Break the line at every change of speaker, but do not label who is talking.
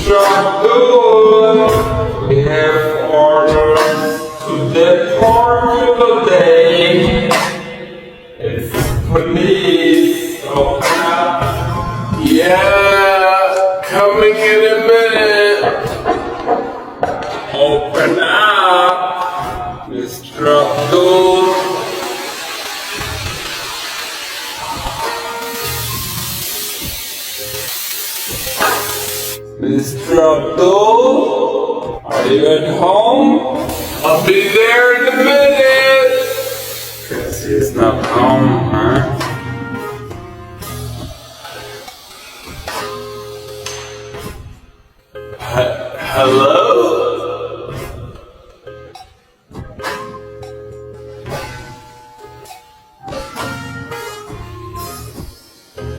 struggle. We have ordered to depart today. It's police. Open up. Yeah, coming in a minute. Open up, Mr. Abdul. Mr. Abdul, are you at home? I'll be there in a minute. Guess he's not home, huh? Hello?